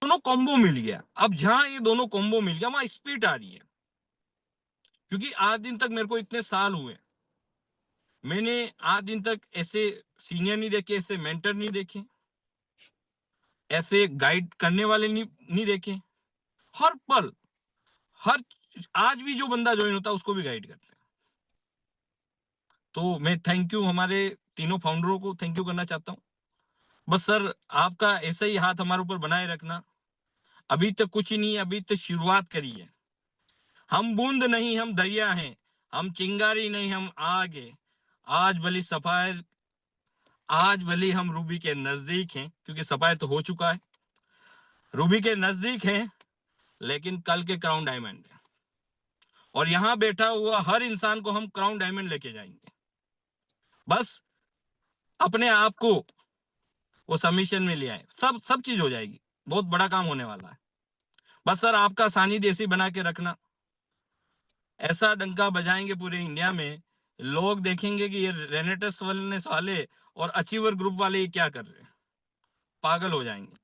दोनों कॉम्बो मिल गया। अब जहां ये दोनों कॉम्बो मिल गया वहां स्पीड आ रही है, क्योंकि आज दिन तक मेरे को इतने साल हुए, मैंने आज दिन तक ऐसे सीनियर नहीं देखे, ऐसे मेंटर नहीं देखे, ऐसे गाइड करने वाले नहीं देखे। हर पल, हर आज भी जो बंदा ज्वाइन होता है उसको भी गाइड करते हैं। तो मैं थैंक यू हमारे तीनों फाउंडरों को थैंक यू करना चाहता हूँ। बस सर, आपका ऐसा ही हाथ हमारे ऊपर बनाए रखना। अभी तक कुछ ही नहीं, अभी तक शुरुआत करी है। हम बूंद नहीं, हम दरिया हैं। हम चिंगारी नहीं, हम आग है। आज भली सफायर, आज भली हम रूबी के नजदीक हैं, क्योंकि सफायर तो हो चुका है, रूबी के नजदीक हैं, लेकिन कल के क्राउन डायमंड है। और यहां बैठा हुआ हर इंसान को हम क्राउन डायमंड लेके जाएंगे। बस अपने आप को वो सबमिशन में ले आए, सब सब चीज हो जाएगी। बहुत बड़ा काम होने वाला है। बस सर, आपका सानिध्य ऐसे बना के रखना। ऐसा डंका बजाएंगे पूरे इंडिया में, लोग देखेंगे कि ये रेनेटस वेलनेस वाले और अचीवर ग्रुप वाले ये क्या कर रहे हैं, पागल हो जाएंगे।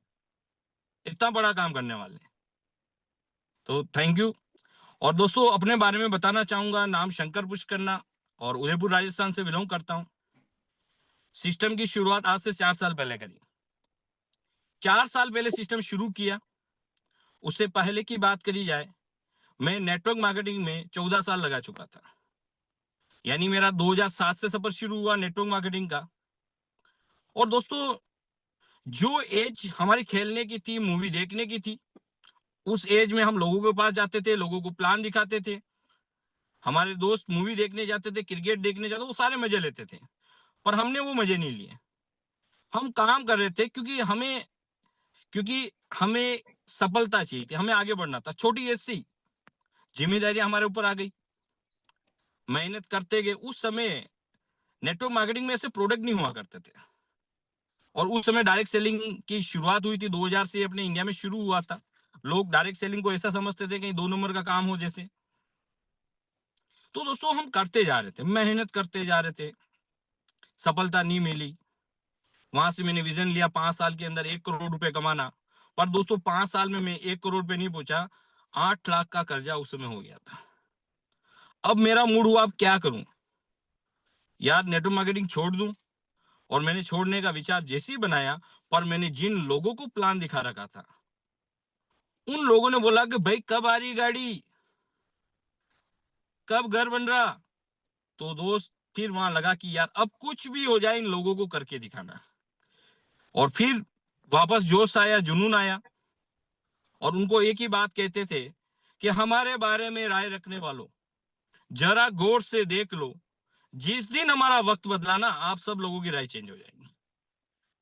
इतना बड़ा काम करने वाले हैं। तो थैंक यू। और दोस्तों, अपने बारे में बताना चाहूंगा। नाम शंकर पुष्करना और उदयपुर राजस्थान से बिलोंग करता हूं। सिस्टम की शुरुआत आज से 4 साल पहले करी। 4 साल पहले सिस्टम शुरू किया। उससे पहले की बात करी जाए, मैं नेटवर्क मार्केटिंग में 14 साल लगा चुका था। यानी मेरा 2007 से सफर शुरू हुआ नेटवर्क मार्केटिंग का। और दोस्तों, जो एज हमारी खेलने की थी, मूवी देखने की थी, उस एज में हम लोगों के पास जाते थे, लोगों को प्लान दिखाते थे। हमारे दोस्त मूवी देखने जाते थे, क्रिकेट देखने जाते, वो सारे मजे लेते थे। पर हमने वो मजे नहीं लिए। हम काम कर रहे थे क्योंकि हमें सफलता चाहिए थी, हमें आगे बढ़ना था। छोटी एज सी जिम्मेदारी हमारे ऊपर आ गई, मेहनत करते गए। उस समय नेटवर्क मार्केटिंग में ऐसे प्रोडक्ट नहीं हुआ करते थे। और उस समय डायरेक्ट सेलिंग की शुरुआत हुई थी, 2000 से अपने इंडिया में शुरू हुआ था। लोग डायरेक्ट सेलिंग को ऐसा समझते थे कहीं 2 नंबर का काम हो जैसे। तो दोस्तों, हम करते जा रहे थे, मेहनत करते जा रहे थे, सफलता नहीं मिली। वहां से मैंने विजन लिया 5 साल के अंदर 1 करोड़ रुपए कमाना। पर दोस्तों, 5 साल में मैं 1 करोड़ पे नहीं पहुंचा। 8 लाख का कर्जा उस समय हो गया था। अब मेरा मूड हुआ, अब क्या करूं यार, नेटवर्क मार्केटिंग छोड़ दूं। और मैंने छोड़ने का विचार जैसे ही बनाया, पर मैंने जिन लोगों को प्लान दिखा रखा था, उन लोगों ने बोला कि भाई कब आ रही गाड़ी, कब घर बन रहा। तो दोस्त, फिर वहां लगा कि यार अब कुछ भी हो जाए इन लोगों को करके दिखाना। और फिर वापस जोश आया, जुनून आया। और उनको एक ही बात कहते थे कि हमारे बारे में राय रखने वालों, जरा गौर से देख लो, जिस दिन हमारा वक्त बदला ना, आप सब लोगों की राय चेंज हो जाएगी।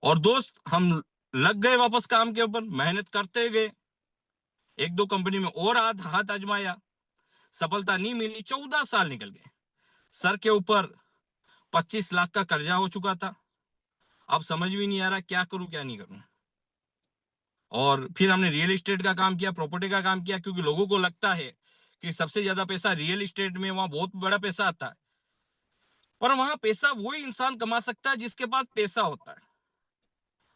और दोस्त, हम लग गए वापस काम के ऊपर, मेहनत करते गए। 1-2 कंपनी में और हाथ आजमाया, सफलता नहीं मिली। 14 साल निकल गए। सर के ऊपर 25 लाख का कर्जा हो चुका था। अब समझ भी नहीं आ रहा क्या करूं क्या नहीं करूं। और फिर हमने रियल एस्टेट का काम किया, प्रॉपर्टी का काम किया, क्योंकि लोगों को लगता है कि सबसे ज्यादा पैसा रियल एस्टेट में, वहां बहुत बड़ा पैसा आता है। पर वहां पैसा वही इंसान कमा सकता है जिसके पास पैसा होता है।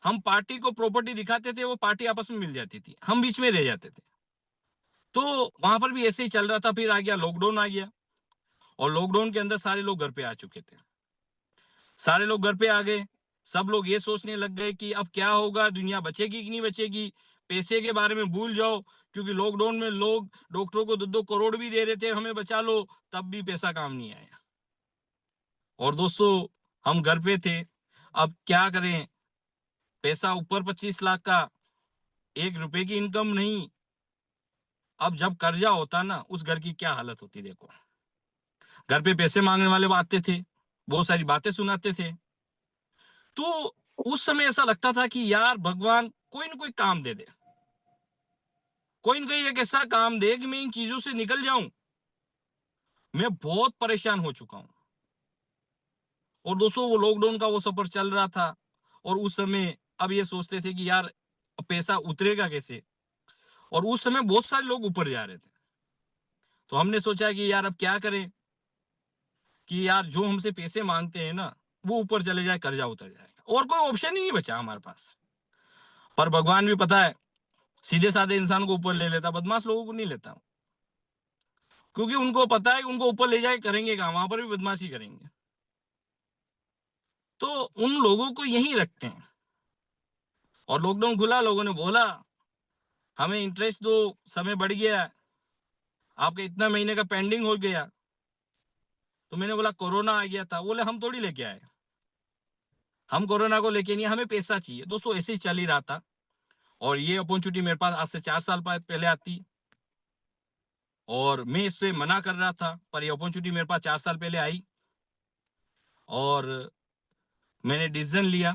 हम पार्टी को प्रॉपर्टी दिखाते थे, वो पार्टी आपस में मिल जाती थी, हम बीच में रह जाते थे। तो वहां पर भी ऐसे ही चल रहा था। फिर आ गया लॉकडाउन, आ गया। और लॉकडाउन के अंदर सारे लोग घर पे आ चुके थे। सारे लोग घर पे आ गए। सब लोग ये सोचने लग गए कि अब क्या होगा, दुनिया बचेगी कि नहीं बचेगी। पैसे के बारे में भूल जाओ, क्योंकि लॉकडाउन में लोग डॉक्टरों को 2-2 करोड़ भी दे रहे थे, हमें बचा लो, तब भी पैसा काम नहीं आया। और दोस्तों, हम घर पे थे, अब क्या करें। पैसा ऊपर 25 लाख का, 1 रुपए की इनकम नहीं। अब जब कर्जा होता ना, उस घर की क्या हालत होती देखो। घर पे पैसे मांगने वाले आते थे, बहुत सारी बातें सुनाते थे। तो उस समय ऐसा लगता था कि यार भगवान कोई ना कोई काम दे दे, कोई ना कोई एक ऐसा काम दे कि मैं इन चीजों से निकल जाऊं। मैं बहुत परेशान हो चुका हूं। और दोस्तों, वो लॉकडाउन का वो सफर चल रहा था। और उस समय अब ये सोचते थे कि यार पैसा उतरेगा कैसे। और उस समय बहुत सारे लोग ऊपर जा रहे थे। तो हमने सोचा कि यार अब क्या करें, कि यार जो हमसे पैसे मांगते हैं ना, वो ऊपर चले जाए, कर्जा उतर जाएगा, और कोई ऑप्शन ही नहीं बचा हमारे पास। पर भगवान भी पता है, सीधे साधे इंसान को ऊपर ले लेता, बदमाश लोगों को नहीं लेता, क्योंकि उनको पता है कि उनको ऊपर ले जाए करेंगे कहाँ, वहां पर भी बदमाशी करेंगे। तो उन लोगों को यहीं रखते हैं। और लॉकडाउन खुला, लोगों ने बोला हमें इंटरेस्ट दो, समय बढ़ गया, आपके इतना महीने का पेंडिंग हो गया। तो मैंने बोला कोरोना आ गया था। बोले हम थोड़ी लेके आए, हम कोरोना को लेके नहीं, हमें पैसा चाहिए। दोस्तों ऐसे ही चल ही रहा था। और ये अपॉर्चुनिटी मेरे पास आज से 4 साल पहले आती, और मैं इससे मना कर रहा था, पर ये अपॉर्चुनिटी मेरे पास 4 साल पहले आई और मैंने डिसीजन लिया।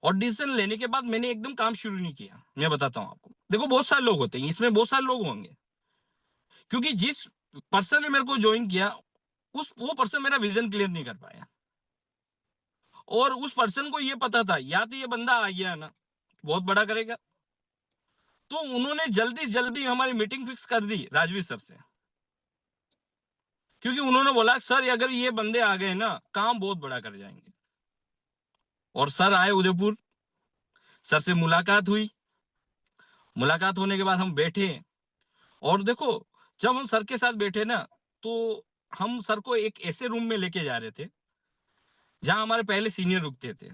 और डिसीजन लेने के बाद मैंने एकदम काम शुरू नहीं किया। मैं बताता हूँ आपको, देखो बहुत सारे लोग होते हैं इसमें, बहुत सारे लोग होंगे, क्योंकि जिस पर्सन ने मेरे को ज्वाइन किया वो पर्सन मेरा विजन क्लियर नहीं कर पाया। और उस पर्सन को ये पता था या तो ये बंदा आ गया ना बहुत बड़ा करेगा, तो उन्होंने जल्दी जल्दी हमारी मीटिंग फिक्स कर दी राजवीर सर से, क्योंकि उन्होंने बोला सर अगर ये बंदे आ गए ना काम बहुत बड़ा कर जाएंगे। और सर आए उदयपुर, सर से मुलाकात हुई। मुलाकात होने के बाद हम बैठे, और देखो जब हम सर के साथ बैठे ना, तो हम सर को एक ऐसे रूम में लेके जा रहे थे जहां हमारे पहले सीनियर रुकते थे।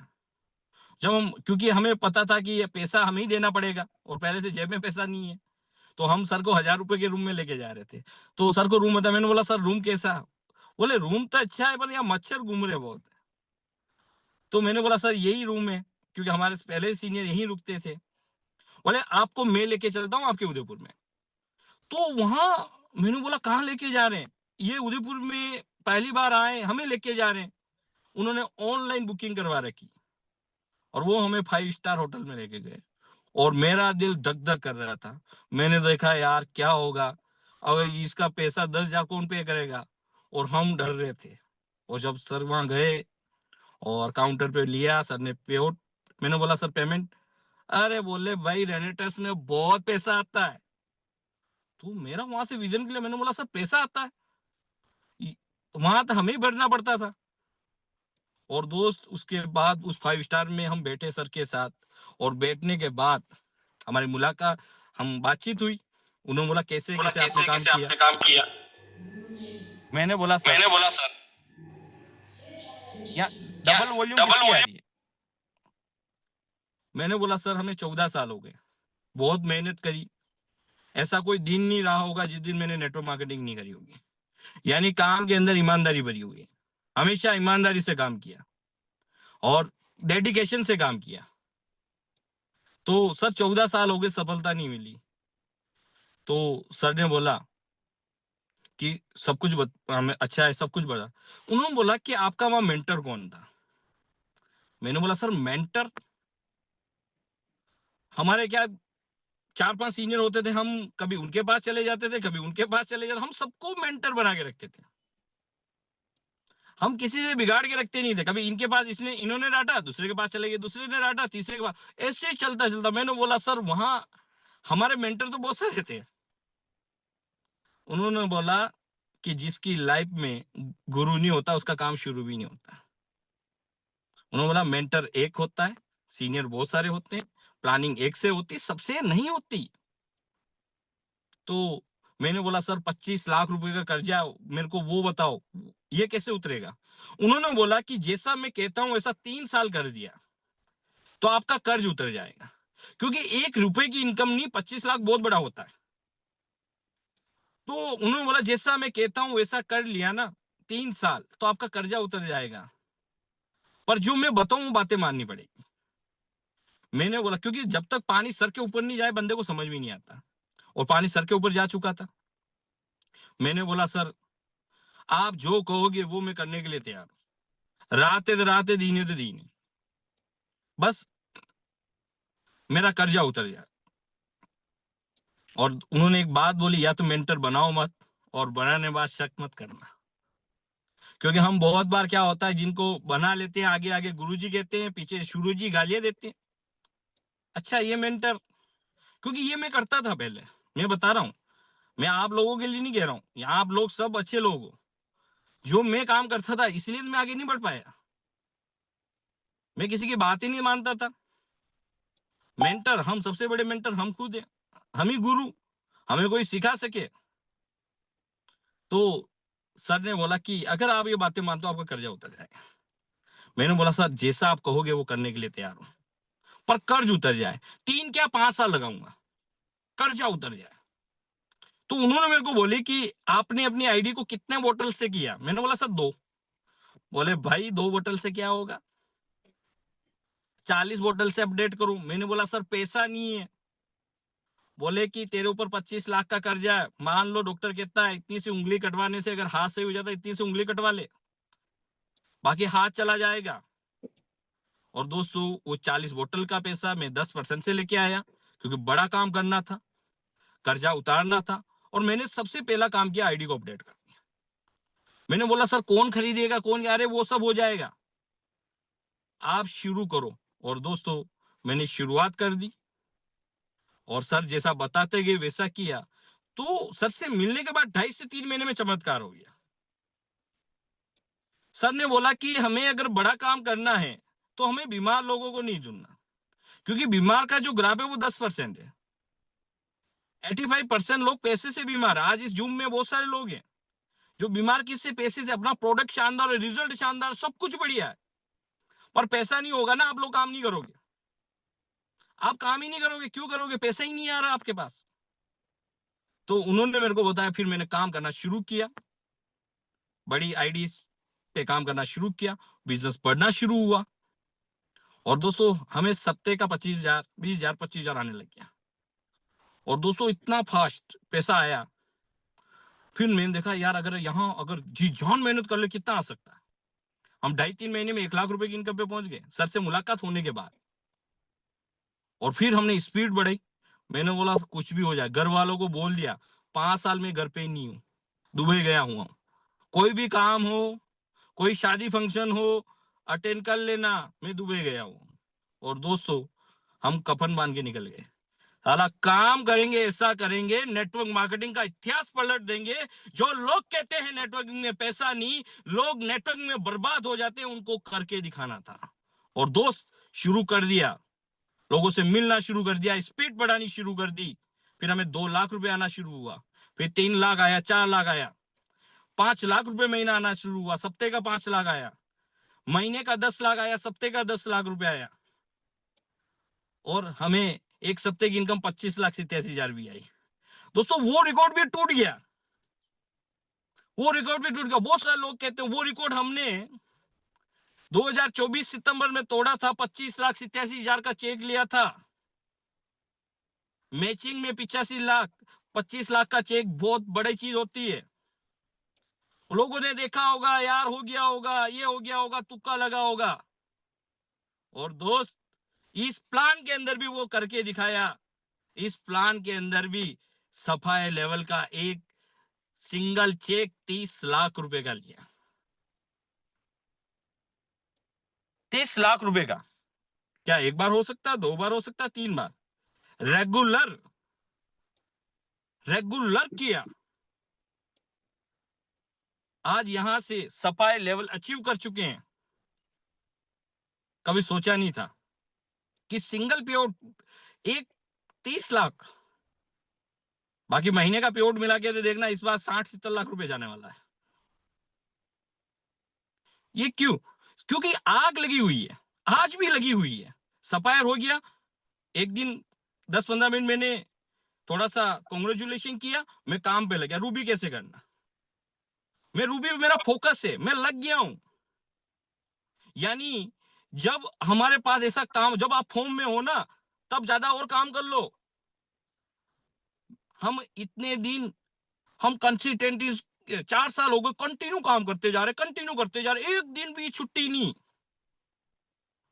जब हम, क्योंकि हमें पता था कि ये पैसा हमें ही देना पड़ेगा और पहले से जेब में पैसा नहीं है, तो हम सर को 1000 रुपए के रूम में लेके जा रहे थे। तो सर को रूम बता, मैंने बोला सर रूम कैसा? बोले रूम तो अच्छा है पर यहाँ मच्छर घूम रहे बहुत। तो मैंने बोला सर यही रूम है, क्योंकि हमारे पहले सीनियर यहीं रुकते थे। बोले आपको मैं लेके चलता हूँ आपके उदयपुर में। तो वहां मैंने बोला कहाँ लेके जा रहे हैं, ये उदयपुर में पहली बार आए, हमें लेके जा रहे हैं। उन्होंने ऑनलाइन बुकिंग करवा रखी और वो हमें 5 स्टार होटल में लेके गए। और मेरा दिल धक धक कर रहा था। मैंने देखा यार क्या होगा, अगर इसका पैसा 10,000 कौन पे करेगा। और हम डर रहे थे। और जब सर वहां गए और काउंटर पे लिया, सर ने पे आउट, मैंने बोला सर पेमेंट। अरे बोले भाई रेनेटर्स में बहुत पैसा आता है। तो मेरा वहां से विजन के लिए, मैंने बोला सर पैसा आता है, वहां तो हमें ही भरना पड़ता था। और दोस्त उसके बाद उस 5 स्टार में हम बैठे सर के साथ, और बैठने के बाद हमारी मुलाकात, हम बातचीत हुई। उन्होंने बोला कैसे कैसे आपने काम किया। काम किया। मैंने बोला सर मैंने बोला सर यहाँ यहाँ डबल वॉल्यूम डबल किसकी आ वॉल्यूम। रही है। मैंने बोला सर हमें 14 साल हो गए, बहुत मेहनत करी, ऐसा कोई दिन नहीं रहा होगा जिस दिन मैंने नेटवर्क मार्केटिंग नहीं करी होगी। यानी काम के अंदर ईमानदारी भरी हुई है, हमेशा ईमानदारी से काम किया और डेडिकेशन से काम किया। तो सर 14 साल हो गए, सफलता नहीं मिली। तो सर ने बोला कि सब कुछ हमें अच्छा है, सब कुछ बता। उन्होंने बोला कि आपका वहां मेंटर कौन था। मैंने बोला सर मेंटर हमारे क्या 4-5 सीनियर होते थे, हम कभी उनके पास चले जाते थे, कभी उनके पास चले जाते, हम सबको मेंटर बना के रखते थे। हम किसी से बिगाड़ के रखते नहीं थे। कभी इनके पास इसने इन्होंने डांटा, दूसरे के पास चले गए, दूसरे ने डांटा, तीसरे के पास, ऐसे चलता चलता। मैंने बोला सर वहां हमारे मेंटर तो बहुत सारे थे। उन्होंने बोला कि जिसकी लाइफ में गुरु नहीं होता उसका काम शुरू भी नहीं होता। उन्होंने बोला मेंटर एक होता है, सीनियर बहुत सारे होते हैं, प्लानिंग एक से होती, सबसे नहीं होती। तो मैंने बोला सर 25 लाख रुपए का कर्जा मेरे को वो बताओ, ये कैसे उतरेगा। उन्होंने बोला कि जैसा मैं कहता हूं वैसा 3 साल कर दिया तो आपका कर्ज उतर जाएगा, क्योंकि 1 रुपए की इनकम नहीं, 25 लाख बहुत बड़ा होता है। तो उन्होंने बोला जैसा मैं कहता हूं वैसा कर लिया ना, 3 साल तो आपका कर्जा उतर जाएगा, पर जो मैं बताऊं वो बातें माननी पड़ेगी। मैंने बोला क्योंकि जब तक पानी सर के ऊपर नहीं जाए बंदे को समझ में नहीं आता, और पानी सर के ऊपर जा चुका था। मैंने बोला सर आप जो कहोगे वो मैं करने के लिए तैयार हूं, राते राते दीने तो दीने, बस मेरा कर्जा उतर जाए। और उन्होंने एक बात बोली, या तो मेंटर बनाओ मत, और बनाने बाद शक मत करना। क्योंकि हम बहुत बार क्या होता है, जिनको बना लेते हैं आगे आगे गुरुजी कहते हैं, पीछे शुरूजी गालियां देते हैं। अच्छा ये मेंटर, क्योंकि ये मैं करता था पहले, मैं बता रहा हूँ, मैं आप लोगों के लिए नहीं कह रहा हूँ, यहाँ आप लोग सब अच्छे लोग हो। जो मैं काम करता था इसलिए मैं आगे नहीं बढ़ पाया, मैं किसी की बात ही नहीं मानता था। मेंटर, हम सबसे बड़े मेंटर हम खुद हैं, हम ही गुरु, हमें कोई सिखा सके। तो सर ने बोला कि अगर आप ये बातें मानते हो आपका कर्जा उतर जाएगा। मैंने बोला सर जैसा आप कहोगे वो करने के लिए तैयार हूं, पर कर्ज उतर जाए, 3 क्या 5 साल लगाऊंगा, कर्जा उतर जाए। तो उन्होंने मेरे को बोले कि आपने अपनी आईडी को कितने बोतल से किया? मैंने बोला सर 2। बोले भाई 2 बोतल से क्या होगा, 40 बोतल से अपडेट करूं। मैंने बोला सर पैसा नहीं है। बोले कि तेरे ऊपर 25 लाख का कर्जा है, मान लो डॉक्टर कहता है इतनी सी उंगली कटवाने से अगर हाथ सही हो जाता है इतनी सी उंगली कटवा ले, बाकी हाथ चला जाएगा। और दोस्तों वो 40 बोतल का पैसा मैं 10% से लेके आया, क्योंकि बड़ा काम करना था, कर्जा उतारना था। और मैंने सबसे पहला काम किया, आईडी को अपडेट कर दिया। मैंने बोला सर कौन खरीदेगा, कौन, अरे वो सब हो जाएगा, आप शुरू करो। और दोस्तों मैंने शुरुआत कर दी, और सर जैसा बताते गए वैसा किया। तो सर से मिलने के बाद 2.5 से 3 महीने में चमत्कार हो गया। सर ने बोला कि हमें अगर बड़ा काम करना है तो हमें बीमार लोगों को नहीं चुनना, क्योंकि बीमार का जो ग्राफ है वो 10% है। 85% लोग पैसे से बीमार है। आज इस जूम में बहुत सारे लोग हैं जो बीमार किससे, पैसे से। अपना प्रोडक्ट शानदार है, रिजल्ट शानदार, सब कुछ बढ़िया है, पर पैसा नहीं होगा ना, आप लोग काम नहीं करोगे। आप काम ही नहीं करोगे, क्यों करोगे? पैसा ही नहीं आ रहा आपके पास। तो उन्होंने मेरे को बताया, फिर मैंने काम करना शुरू किया, बड़ी आईडीज पे काम करना शुरू किया, बिजनेस बढ़ना शुरू हुआ। और दोस्तों हमें सप्ते का 25,000, 20,000, 25,000 आने लग गया। और दोस्तों इतना फास्ट पैसा आया। फिर मैंने देखा यार अगर यहाँ अगर जी जान मेहनत कर ले कितना आ सकता है। हम 2.5-3 महीने में 1 लाख रुपए की इनकम पे पहुंच गए, सर से मुलाकात होने के बाद। और फिर हमने स्पीड बढ़ाई। मैंने बोला कुछ भी हो जाए, घर वालों को बोल दिया 5 साल में घर पे ही नहीं हूँ, दुबई गया हूँ। कोई भी काम हो, कोई शादी फंक्शन हो, अटेंड कर लेना, मैं दुबई गया हूँ। और दोस्तों हम कफन बांध के निकल गए। साला काम करेंगे, ऐसा करेंगे, नेटवर्क मार्केटिंग का इतिहास पलट देंगे। जो लोग कहते हैं नेटवर्किंग में पैसा नहीं, लोग नेटवर्किंग में बर्बाद हो जाते हैं, उनको करके दिखाना था। और दोस्त शुरू कर दिया, लोगों से मिलना शुरू कर दिया, स्पीड बढ़ानी शुरू कर दी। फिर हमें 2 लाख रुपए आना शुरू हुआ, फिर 3 लाख आया, 4 लाख आया, 5 लाख रुपए महीना आना शुरू हुआ, सप्ते का 5 लाख आया, महीने का 10 लाख आया, सप्ते का 10 लाख रुपए आया। और हमें एक सप्ते की इनकम 25,87,000 भी आई। दोस्तों वो रिकॉर्ड भी टूट गया, वो रिकॉर्ड भी टूट गया। बहुत सारे लोग कहते हैं वो रिकॉर्ड हमने 2024 सितंबर में तोड़ा था, 25,87,000 का चेक लिया था। मैचिंग में 85 लाख, 25 लाख का चेक बहुत बड़ी चीज होती है। लोगों ने देखा होगा यार हो गया होगा, ये हो गया होगा, तुक्का लगा होगा। और दोस्त इस प्लान के अंदर भी वो करके दिखाया। इस प्लान के अंदर भी सफाई लेवल का एक सिंगल चेक 30 लाख रुपए का लिया। 30 लाख रुपए का क्या एक बार हो सकता है, 2 बार हो सकता है, 3 बार? रेगुलर रेगुलर किया। आज यहां से सफाई लेवल अचीव कर चुके हैं। कभी सोचा नहीं था कि सिंगल पेआउट एक 30 लाख, बाकी महीने का पेआउट मिला के देखना इस बार 60-70 लाख रुपए जाने वाला है। ये क्यों? क्योंकि आग लगी हुई है, आज भी लगी हुई है। सफायर हो गया, एक दिन 10-15 मिनट मैंने थोड़ा सा कॉन्ग्रेचुलेशन किया, मैं काम पे लग गया, रूबी कैसे करना। मैं रूबी में मेरा फोकस है, मैं लग गया हूं। यानी जब हमारे पास ऐसा काम, जब आप फॉर्म में हो ना, तब ज्यादा और काम कर लो। हम इतने दिन, हम कंसिस्टेंटली 4 साल हो गए कंटिन्यू काम करते जा रहे, कंटिन्यू करते जा रहे, एक दिन भी छुट्टी नहीं।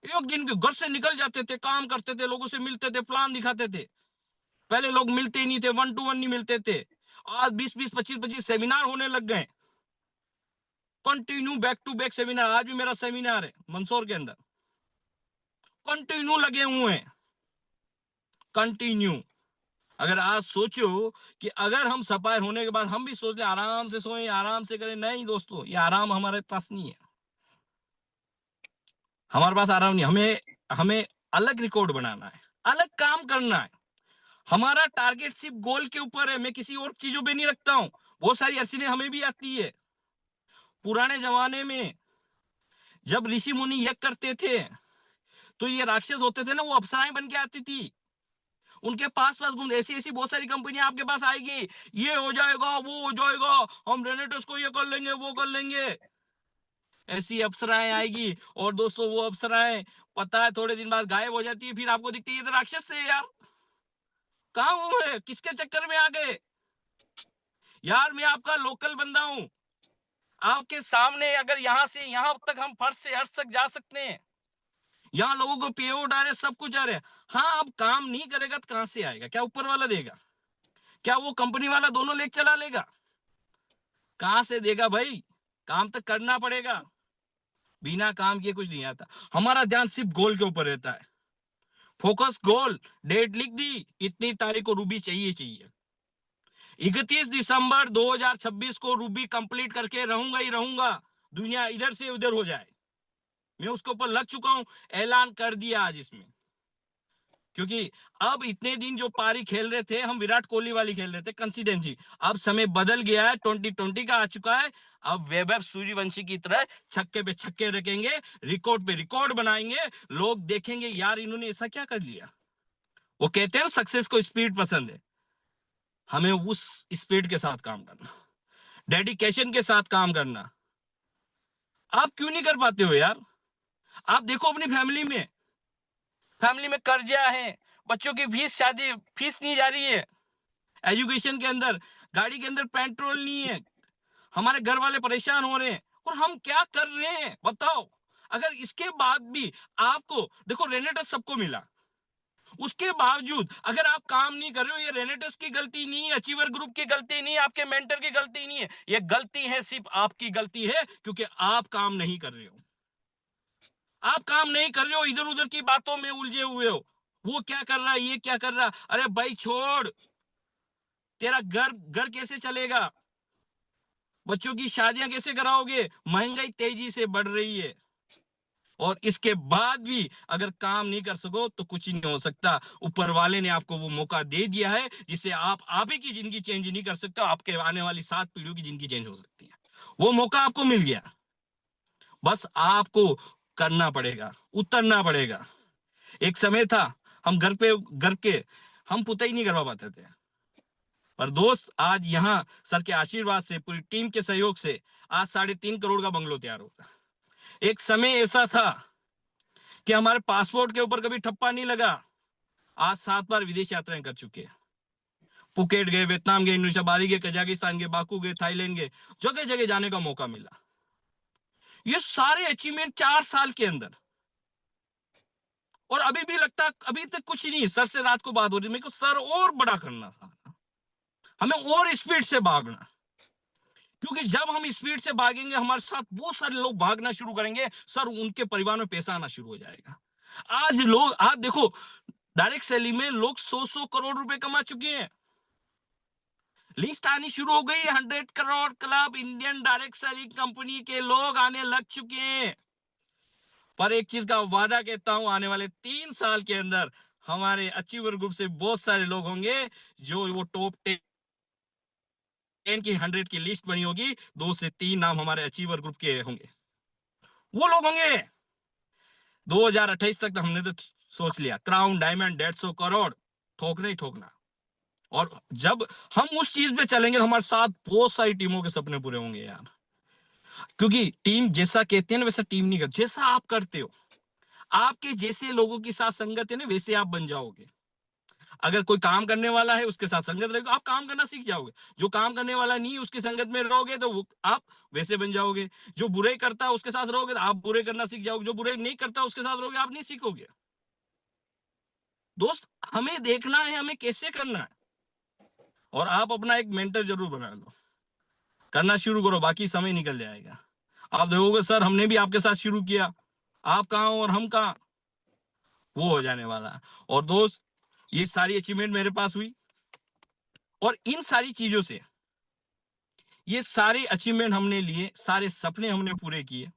एक दिन के घर से निकल जाते थे, काम करते थे, लोगों से मिलते थे, प्लान दिखाते थे। पहले लोग मिलते ही नहीं थे, 1 to 1 नहीं मिलते थे। आज 20-20, 25-25 सेमिनार होने लग गए, continue back to back seminar. आज भी मेरा सेमिनार है मंदसौर के अंदर, कंटिन्यू लगे हुए हैं, कंटिन्यू। अगर आज सोचो कि अगर हम सफायर होने के बाद हम भी सोच ले आराम से सोएं, आराम से करें, नहीं दोस्तों, ये आराम हमारे पास नहीं है। हमारे पास आराम नहीं, हमें हमें अलग रिकॉर्ड बनाना है, अलग काम करना है। हमारा टारगेट सिर्फ गोल के ऊपर है, मैं किसी और चीजों पे नहीं रखता हूँ। बहुत सारी अड़चने हमें भी आती है। पुराने जमाने में जब ऋषि मुनि यज्ञ करते थे तो ये राक्षस होते थे ना, वो अप्सराएं बन के आती थी, उनके पास पास घूम, ऐसी ऐसी बहुत सारी कंपनियां आपके पास आएगी, ये हो जाएगा वो हो जाएगा, हम रेनेटस को ये कर लेंगे वो कर लेंगे, ऐसी अप्सराएं आएगी। और दोस्तों वो अप्सराएं पता है थोड़े दिन बाद गायब हो जाती है, फिर आपको दिखती है ये तो राक्षस थे यार, कहाँ हुए, किसके चक्कर में आ गए यार। मैं आपका लोकल बंदा हूं, आपके सामने अगर यहाँ से यहाँ तक हम फर्श से अर्श तक जा सकते हैं, यहाँ लोगों को पेआउट आ रहे, सब कुछ आ रहे हैं। हाँ, अब काम नहीं करेगा तो कहां से आएगा? क्या ऊपर वाला देगा? क्या वो कंपनी वाला दोनों लेग चला लेगा? कहां से देगा भाई? काम तो करना पड़ेगा, बिना काम किए कुछ नहीं आता। हमारा ध्यान सिर्फ गोल के ऊपर रहता है, फोकस गोल, डेट लिख दी, इतनी तारीख को रूबी चाहिए चाहिए, 31 दिसंबर 2026 को रूबी कंप्लीट करके रहूंगा ही रहूंगा, दुनिया इधर से उधर हो जाए, मैं उसके ऊपर लग चुका हूं, ऐलान कर दिया आज इसमें। क्योंकि अब इतने दिन जो पारी खेल रहे थे हम, विराट कोहली वाली खेल रहे थे कंसिस्टेंसी, अब समय बदल गया है, 2020 का आ चुका है। अब वैभव सूर्यवंशी की तरह छक्के पे छक्के रखेंगे, रिकॉर्ड पे रिकॉर्ड बनाएंगे, लोग देखेंगे यार इन्होंने ऐसा क्या कर लिया। वो कहते हैं सक्सेस को स्पीड पसंद है, हमें उस स्पीड के साथ काम करना, डेडिकेशन के साथ काम करना। आप क्यों नहीं कर पाते हो यार? आप देखो अपनी फैमिली में कर्जा है, बच्चों की फीस, शादी फीस नहीं जा रही है, एजुकेशन के अंदर, गाड़ी के अंदर पेट्रोल नहीं है, हमारे घर वाले परेशान हो रहे हैं, और हम क्या कर रहे हैं बताओ? अगर इसके बाद भी आपको देखो, रेनेटस सबको मिला, उसके बावजूद अगर आप काम नहीं कर रहे हो, ये रेनेटस की गलती नहीं है, अचीवर ग्रुप की गलती नहीं है, आपके मेंटर की गलती नहीं है, ये गलती है सिर्फ आपकी गलती है, क्योंकि आप काम नहीं कर रहे हो। आप काम नहीं कर रहे हो, इधर उधर की बातों में उलझे हुए हो, वो क्या कर रहा है, ये क्या कर रहा है, अरे भाई छोड़, तेरा घर घर कैसे चलेगा? बच्चों की शादियां कैसे कराओगे? महंगाई तेजी से बढ़ रही है, और इसके बाद भी अगर काम नहीं कर सको तो कुछ ही नहीं हो सकता। ऊपर वाले ने आपको वो मौका दे दिया है जिससे आप ही की जिंदगी चेंज नहीं कर सकते, आपके आने वाली 7 पीढ़ियों की जिंदगी चेंज हो सकती है। वो मौका आपको मिल गया, बस आपको करना पड़ेगा, उतरना पड़ेगा। एक समय था हम घर के हम पुताई नहीं करवा पाते थे, पर दोस्त आज यहाँ सर के आशीर्वाद से, पूरी टीम के सहयोग से आज 3.5 करोड़ का बंगलो तैयार होगा। एक समय ऐसा था कि हमारे पासपोर्ट के ऊपर कभी ठप्पा नहीं लगा, आज 7 बार विदेश यात्राएं कर चुके हैं, पुकेट गए, वियतनाम गए, इंडोनेशिया, बाली गए, कजाकिस्तान गए, बाकू गए, थाईलैंड गए, जगह जगह जाने का मौका मिला। ये सारे अचीवमेंट 4 साल के अंदर, और अभी भी लगता अभी तक कुछ नहीं। सर से रात को बात हो रही, मेरे को सर और बड़ा करना था, हमें और स्पीड से भागना, क्योंकि जब हम स्पीड से भागेंगे हमारे साथ बहुत सारे लोग भागना शुरू करेंगे, सर उनके परिवार में पैसा आना शुरू हो जाएगा। आज देखो, डायरेक्ट सेलिंग में लोग 100 करोड़ रुपए कमा चुके हैं, लिस्ट आनी शुरू हो गई, 100 crore club Indian direct selling company के लोग आने लग चुके हैं। पर एक चीज का वादा कहता हूं, आने वाले 3 साल के अंदर हमारे अचीवर ग्रुप से बहुत सारे लोग होंगे, जो वो टॉप 10 की 100 की लिस्ट बनी होगी, 2 से 3 नाम हमारे अचीवर ग्रुप के होंगे, वो लोग होंगे। 2028 तक तो हमने तो सोच लिया, क्राउन डायमंड 150 करोड़ ठोकना ही ठोकना। और जब हम उस चीज पे चलेंगे तो हमारे साथ बहुत सारी टीमों के सपने पूरे होंगे यार, क्योंकि टीम जैसा कहते हैं ना वैसा टीम नहीं करती, जैसा आप करते हो, आपके जैसे लोगों के साथ संगत है ना, वैसे आप बन जाओगे। अगर कोई काम करने वाला है उसके साथ संगत रहेगा, आप काम करना सीख जाओगे। जो काम करने वाला नहीं है उसकी संगत में रहोगे तो आप वैसे बन जाओगे। जो बुरे करता है उसके साथ रहोगे तो आप बुरे करना सीख जाओगे, जो बुरे नहीं करता उसके साथ रहोगे आप नहीं सीखोगे। दोस्त, हमें देखना है हमें कैसे करना है, और आप अपना एक मेंटर जरूर बना लो, करना शुरू करो, बाकी समय निकल जाएगा। आप देखोगे सर हमने भी आपके साथ शुरू किया, आप कहाँ और हम कहाँ, वो हो जाने वाला है। और दोस्त, ये सारी अचीवमेंट मेरे पास हुई, और इन सारी चीजों से, ये सारे अचीवमेंट हमने लिए, सारे सपने हमने पूरे किए,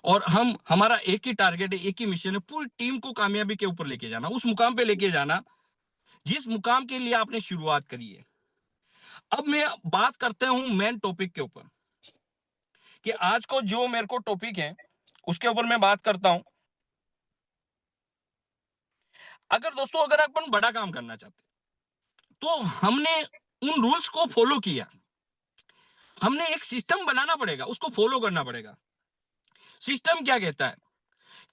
और हमारा एक ही टारगेट है, एक ही मिशन है, पूरी टीम को कामयाबी के ऊपर लेके जाना, उस मुकाम पे लेके जाना जिस मुकाम के लिए आपने शुरुआत करी है। अब मैं बात करते हूं मेन टॉपिक के ऊपर, कि आज को जो मेरे को टॉपिक है उसके ऊपर मैं बात करता हूं। अगर दोस्तों, अगर अपन बड़ा काम करना चाहते तो हमने उन रूल्स को फॉलो किया, हमने एक सिस्टम बनाना पड़ेगा, उसको फॉलो करना पड़ेगा। सिस्टम क्या कहता है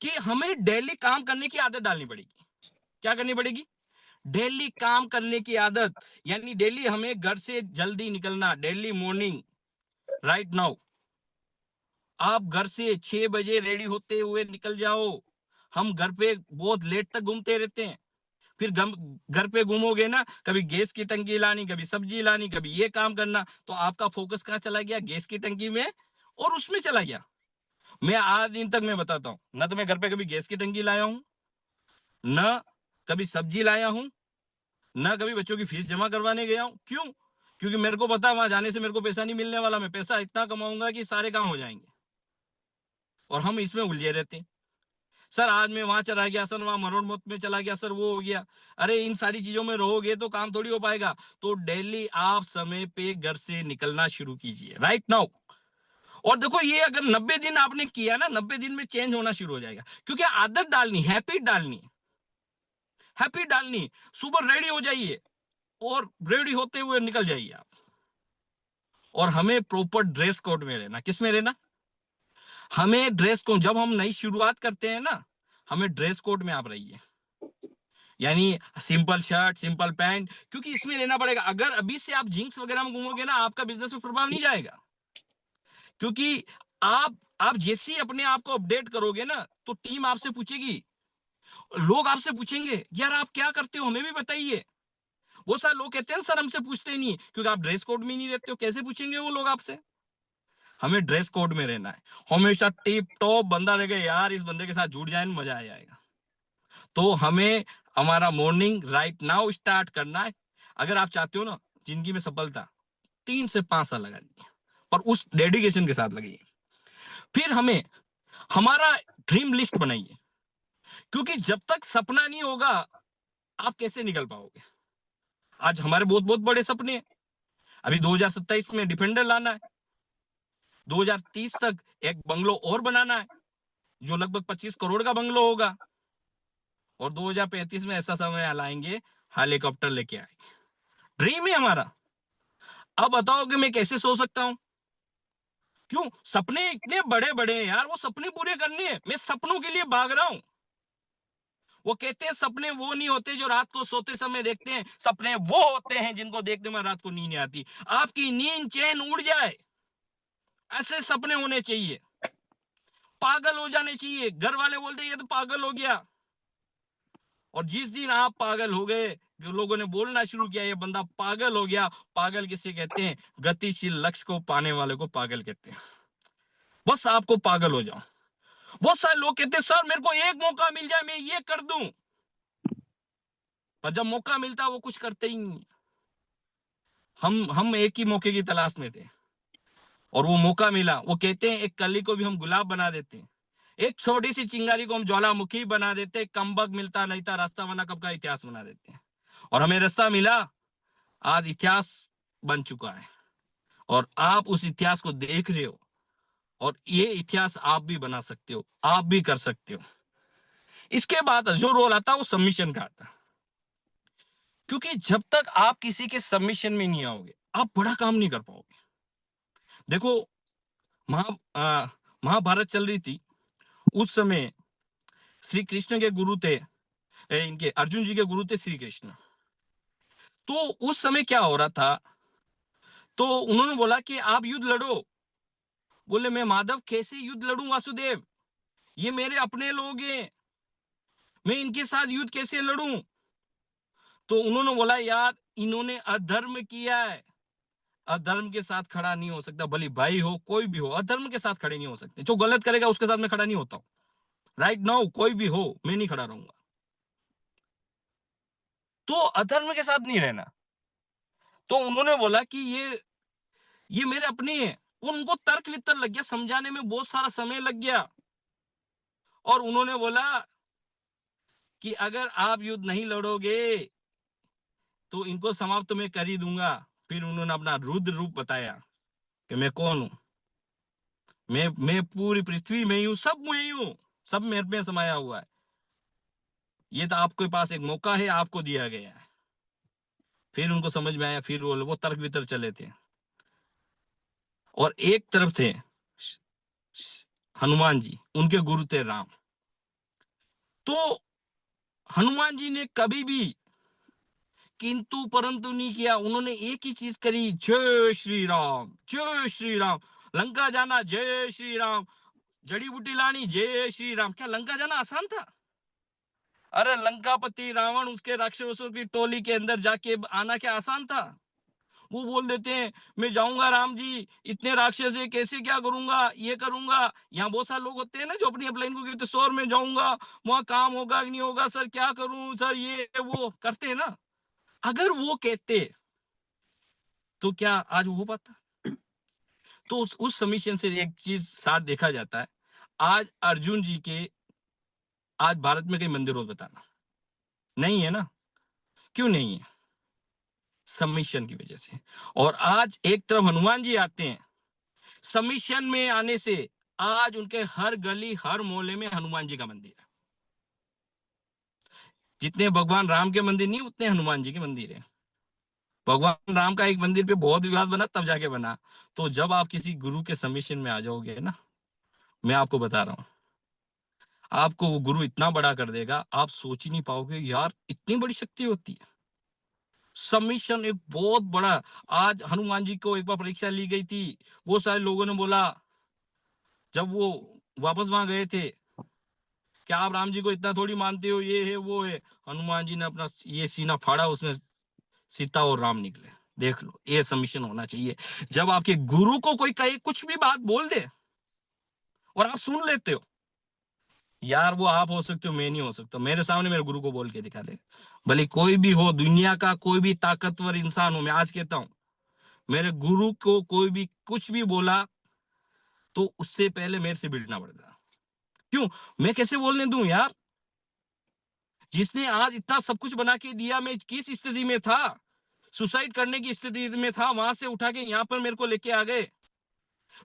कि हमें डेली काम करने की आदत डालनी पड़ेगी। क्या करनी पड़ेगी? डेली काम करने की आदत, यानी डेली हमें घर से जल्दी निकलना, डेली मॉर्निंग। राइट नाउ आप घर से 6 बजे रेडी होते हुए निकल जाओ। हम घर पे बहुत लेट तक घूमते रहते हैं, फिर घर पे घूमोगे ना, कभी गैस की टंकी लानी, कभी सब्जी लानी, कभी ये काम करना, तो आपका फोकस कहाँ चला गया? गैस की टंकी में और उसमें चला गया। मैं आज दिन तक मैं बताता हूँ, ना तो मैं घर पे कभी गैस की टंकी लाया हूँ, ना कभी सब्जी लाया हूँ, ना कभी बच्चों की फीस जमा करवाने गया हूँ। क्यों? क्योंकि मेरे को पता है वहां जाने से मेरे को पैसा नहीं मिलने वाला, मैं पैसा इतना कमाऊंगा कि सारे काम हो जाएंगे, और हम इसमें उलझे रहते हैं। सर आज मैं वहां चला गया, सर वहां मरोड़ मौत में चला गया, सर वो हो गया। अरे इन सारी चीजों में रहोगे तो काम थोड़ी हो पाएगा। तो डेली आप समय पे घर से निकलना शुरू कीजिए, राइट नाउ। और देखो, ये अगर 90 दिन आपने किया ना, 90 दिन में चेंज होना शुरू हो जाएगा। क्योंकि आदत डालनी, हैबिट डालनी, हैबिट डालनी। सुबह रेडी हो जाइए और रेडी होते हुए निकल जाइए आप। और हमें प्रॉपर ड्रेस कोड में रहना। किस में रहना? हमें ड्रेस कोड, जब हम नई शुरुआत करते हैं ना, हमें ड्रेस कोड में आप रहिए, यानी सिंपल शर्ट, सिंपल पैंट। क्योंकि इसमें लेना पड़ेगा। अगर अभी से आप जींस वगैरह में घूमोगे ना, आपका बिजनेस में प्रभाव नहीं जाएगा। क्योंकि आप जैसे ही अपने आप को अपडेट करोगे ना, तो टीम आपसे पूछेगी, लोग आपसे पूछेंगे, यार आप क्या करते हो, हमें भी बताइए। वो सारे लोग कहते हैं सर हमसे पूछते ही नहीं, क्योंकि आप ड्रेस कोड में नहीं रहते हो, कैसे पूछेंगे वो लोग आपसे? हमें ड्रेस कोड में रहना है, हमेशा टिप टॉप बंदा देखे, यार इस बंदे के साथ जुड़ जाए, मजा आ जाएगा। तो हमें हमारा मॉर्निंग राइट नाउ स्टार्ट करना है। अगर आप चाहते हो ना जिंदगी में सफलता, 3 से 5 साल लगाइए, और उस डेडिकेशन के साथ लगाइए। फिर हमें हमारा ड्रीम लिस्ट बनाइए, क्योंकि जब तक सपना नहीं होगा आप कैसे निकल पाओगे? आज हमारे बहुत बहुत बड़े सपने हैं। अभी 2027 में डिफेंडर लाना है, 2030 तक एक बंगलो और बनाना है जो लगभग 25 करोड़ का बंगलो होगा, और 2035 में ऐसा समय लाएंगे हेलीकॉप्टर लेके आएंगे। ड्रीम है हमारा। अब बताओ कि मैं कैसे सो सकता हूं? क्यों? सपने इतने बड़े बड़े हैं यार, वो सपने पूरे करने हैं, मैं सपनों के लिए भाग रहा हूं। वो कहते हैं सपने वो नहीं होते जो रात को सोते समय देखते हैं, सपने वो होते हैं जिनको देखने में रात को नींद नहीं आती। आपकी नींद चैन उड़ जाए, ऐसे सपने होने चाहिए। पागल हो जाने चाहिए, घर वाले बोलते ये तो पागल हो गया। और जिस दिन आप पागल हो गए, जो लोगों ने बोलना शुरू किया ये बंदा पागल हो गया, पागल किसे कहते हैं? गतिशील लक्ष्य को पाने वाले को पागल कहते हैं। बस आपको पागल हो जाओ। बहुत सारे लोग कहते हैं सर मेरे को एक मौका मिल जाए मैं ये कर दूं, पर जब मौका मिलता वो कुछ करते ही नहीं। हम एक ही मौके की तलाश में थे, और वो मौका मिला। वो कहते हैं एक कली को भी हम गुलाब बना देते हैं, एक छोटी सी चिंगारी को हम ज्वालामुखी बना देते हैं, कमबख्त मिलता नहीं था रास्ता बना कब का इतिहास बना देते हैं। और हमें रास्ता मिला, आज इतिहास बन चुका है, और आप उस इतिहास को देख रहे हो। और ये इतिहास आप भी बना सकते हो, आप भी कर सकते हो। इसके बाद जो रोल आता है वो सबमिशन का आता है। क्योंकि जब तक आप किसी के सबमिशन में नहीं आओगे आप बड़ा काम नहीं कर पाओगे। देखो, महाभारत चल रही थी उस समय। श्री कृष्ण के गुरु थे, इनके अर्जुन जी के गुरु थे श्री कृष्ण। तो उस समय क्या हो रहा था, तो उन्होंने बोला कि आप युद्ध लड़ो। बोले मैं माधव कैसे युद्ध लड़ूं वासुदेव, ये मेरे अपने लोग हैं, मैं इनके साथ युद्ध कैसे लड़ूं? तो उन्होंने बोला यार इन्होंने अधर्म किया है, अधर्म के साथ खड़ा नहीं हो सकता, भले भाई हो कोई भी हो, अधर्म के साथ खड़े नहीं हो सकते। जो गलत करेगा उसके साथ मैं खड़ा नहीं होता हूं। राइट नाउ कोई भी हो मैं नहीं खड़ा रहूंगा। तो अधर्म के साथ नहीं रहना। तो उन्होंने बोला कि ये मेरे अपने हैं। उनको तर्क वितर्क लग गया, समझाने में बहुत सारा समय लग गया। और उन्होंने बोला कि अगर आप युद्ध नहीं लड़ोगे तो इनको समाप्त मैं कर ही दूंगा। फिर उन्होंने अपना रुद्र रूप बताया कि मैं कौन हूं। मैं पूरी पृथ्वी में ही हूं, सब में ही हूं, सब मेरे में समाया हुआ है। ये तो आपके पास एक मौका है, आपको दिया गया है। फिर उनको समझ में आया, फिर वो तर्क वितर्क चले थे। और एक तरफ थे हनुमान जी, उनके गुरु थे राम। तो हनुमान जी ने कभी भी किंतु परंतु नहीं किया। उन्होंने एक ही चीज करी, जय श्री राम, जय श्री राम। लंका जाना, जय श्री राम। जड़ी बूटी लानी, जय श्री राम। क्या लंका जाना आसान था? अरे लंकापति रावण, उसके राक्षसों की टोली के अंदर जाके आना क्या आसान था? वो बोल देते हैं मैं जाऊंगा राम जी, इतने राक्षस है, कैसे क्या करूंगा, ये करूंगा। यहाँ बहुत सारे लोग होते हैं ना जो अपनी अपलाइन को कहते सर मैं जाऊंगा, वहां काम होगा कि नहीं होगा सर, क्या करूं सर, ये वो करते हैं ना। अगर वो कहते तो क्या आज वो हो पाता? तो उस समीशन से एक चीज साथ देखा जाता है। आज अर्जुन जी के, आज भारत में कई मंदिर हो बताना, नहीं है ना? क्यों नहीं है? सबमिशन की वजह से। और आज एक तरफ हनुमान जी आते हैं, सबमिशन में आने से आज उनके हर गली हर मोहल्ले में हनुमान जी का मंदिर है। जितने भगवान राम के मंदिर नहीं, उतने हनुमान जी के मंदिर है। भगवान राम का एक मंदिर पे बहुत विवाद बना, तब जाके बना। तो जब आप किसी गुरु के सबमिशन में आ जाओगे ना, मैं आपको बता रहा हूं, आपको वो गुरु इतना बड़ा कर देगा, आप सोच ही नहीं पाओगे यार इतनी बड़ी शक्ति होती है। सबमिशन एक बहुत बड़ा। आज हनुमान जी को एक बार परीक्षा ली गई थी। बहुत सारे लोगों ने बोला, जब वो वापस वहां गए थे, क्या आप राम जी को इतना थोड़ी मानते हो, ये है वो है। हनुमान जी ने अपना ये सीना फाड़ा, उसमें सीता और राम निकले। देख लो, ये सबमिशन होना चाहिए। जब आपके गुरु को कोई कहे, कुछ भी बात बोल दे और आप सुन लेते हो, यार वो आप हो सकते हो, मैं नहीं हो सकता। मेरे सामने मेरे गुरु को बोल के दिखा दे, भले कोई भी हो, दुनिया का कोई भी ताकतवर इंसान हो। मैं आज कहता हूं, मेरे गुरु को कोई भी कुछ भी बोला तो उससे पहले मेरे से भिड़ना पड़ता। क्यों? मैं कैसे बोलने दूं यार? जिसने आज इतना सब कुछ बना के दिया, मैं किस स्थिति में था, सुसाइड करने की स्थिति में था, वहां से उठा के यहाँ पर मेरे को लेके आ गए।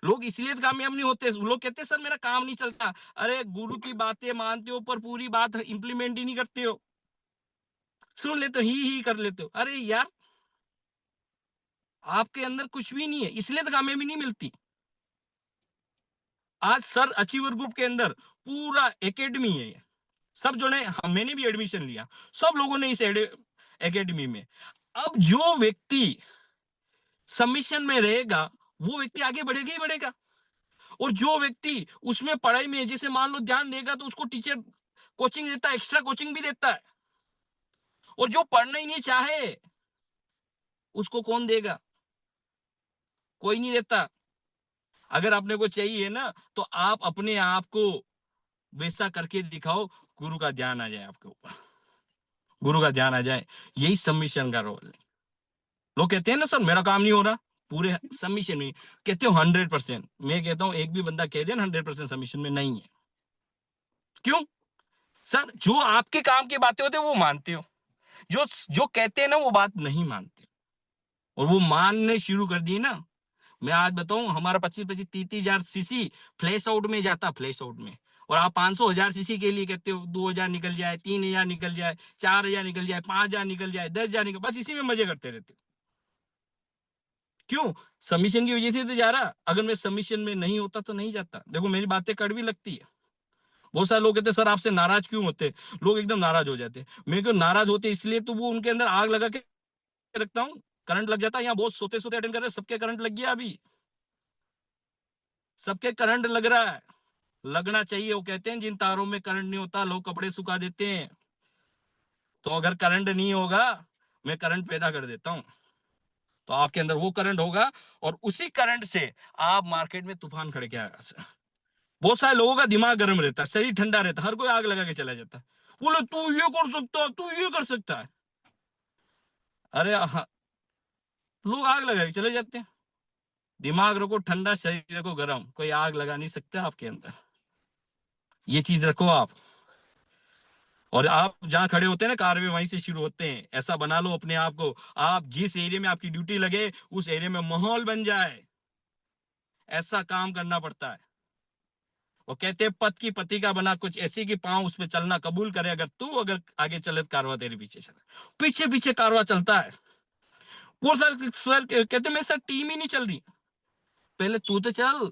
लोग इसलिए कामयाब नहीं होते, लोग कहते सर मेरा काम नहीं चलता। अरे गुरु की बातें मानते हो पर पूरी बात इंप्लीमेंट ही नहीं करते हो, सुन लेते हो, ही कर लेते हो। अरे यार, आपके अंदर कुछ भी नहीं है, इसलिए तो कामयाबी नहीं मिलती। आज सर अचीवर ग्रुप के अंदर पूरा एकेडमी है, सब जो ने, मैंने भी एडमिशन लिया, सब लोगों ने इस एकेडमी में। अब जो व्यक्ति सबमिशन में रहेगा, वो व्यक्ति आगे बढ़ेगा ही बढ़ेगा। और जो व्यक्ति उसमें पढ़ाई में जैसे मान लो ध्यान देगा, तो उसको टीचर कोचिंग देता है, एक्स्ट्रा कोचिंग भी देता है। और जो पढ़ना ही नहीं चाहे, उसको कौन देगा? कोई नहीं देता। अगर अपने को चाहिए ना, तो आप अपने आप को वैसा करके दिखाओ, गुरु का ध्यान आ जाए आपके ऊपर, गुरु का ध्यान आ जाए। यही सबमिशन का रोल है। लोग कहते हैं ना सर मेरा काम नहीं हो रहा, पूरे सबमिशन में कहते हो 100%। मैं कहता हूं एक भी बंदा कह दे 100% सबमिशन में नहीं है। क्यों? सर जो आपके काम की बातें होते हैं वो मानते हो, जो जो कहते हैं ना वो बात नहीं मानते, और वो मानने शुरू कर दिए ना। मैं आज बताऊं, हमारा 25-25-30 हजार सीसी फ्लैश आउट में जाता, फ्लैश आउट में। और आप 500,000 सीसी के लिए कहते हो 2,000 निकल जाए, 3,000 निकल जाए, 4,000 निकल जाए, 5,000 निकल जाए, 10,000 निकल, बस इसी में मजे करते रहते। क्यों? सबमिशन की वजह से तो जा रहा। अगर मैं सबमिशन में नहीं होता तो नहीं जाता। देखो मेरी बातें कड़वी लगती है, बहुत सारे लोग कहते हैं सर आपसे नाराज क्यों होते, लोग एकदम नाराज हो जाते। मेरे को नाराज होते इसलिए तो वो उनके अंदर आग लगा के रखता हूँ, करंट लग जाता है। यहाँ बहुत सोते सोते अटेंड कर रहे हैं, सबके करंट लग गया अभी, सबके करंट लग रहा है, लगना चाहिए। वो कहते हैं जिन तारों में करंट नहीं होता लोग कपड़े सुखा देते हैं। तो अगर करंट नहीं होगा, मैं करंट पैदा कर देता हूँ, तो आपके अंदर वो करंट होगा, और उसी करंट से आप मार्केट में तूफान खड़े क्या। बहुत सारे लोगों का दिमाग गर्म रहता है, शरीर ठंडा रहता है, हर कोई आग लगा के चला जाता है। बोले तू ये कर सकता है, तू ये कर सकता है। अरे हाँ, लोग आग लगा के चले जाते हैं। दिमाग रखो ठंडा, शरीर रखो गर्म, कोई आग लगा नहीं सकता आपके अंदर। ये चीज रखो आप। और आप जहां खड़े होते हैं ना, कार्य वहीं से शुरू होते हैं। ऐसा बना लो अपने आप को, आप जिस एरिया में आपकी ड्यूटी लगे उस एरिया में माहौल बन जाए, ऐसा काम करना पड़ता है। वो कहते हैं पति की पति का बना, कुछ ऐसी की पांव उस पे चलना कबूल करे। अगर तू अगर आगे चले तो कारवा तेरे पीछे चले, पीछे पीछे कारवा चलता है। वो सर कहते मेरे साथ टीम ही नहीं चल रही। पहले तू तो चल।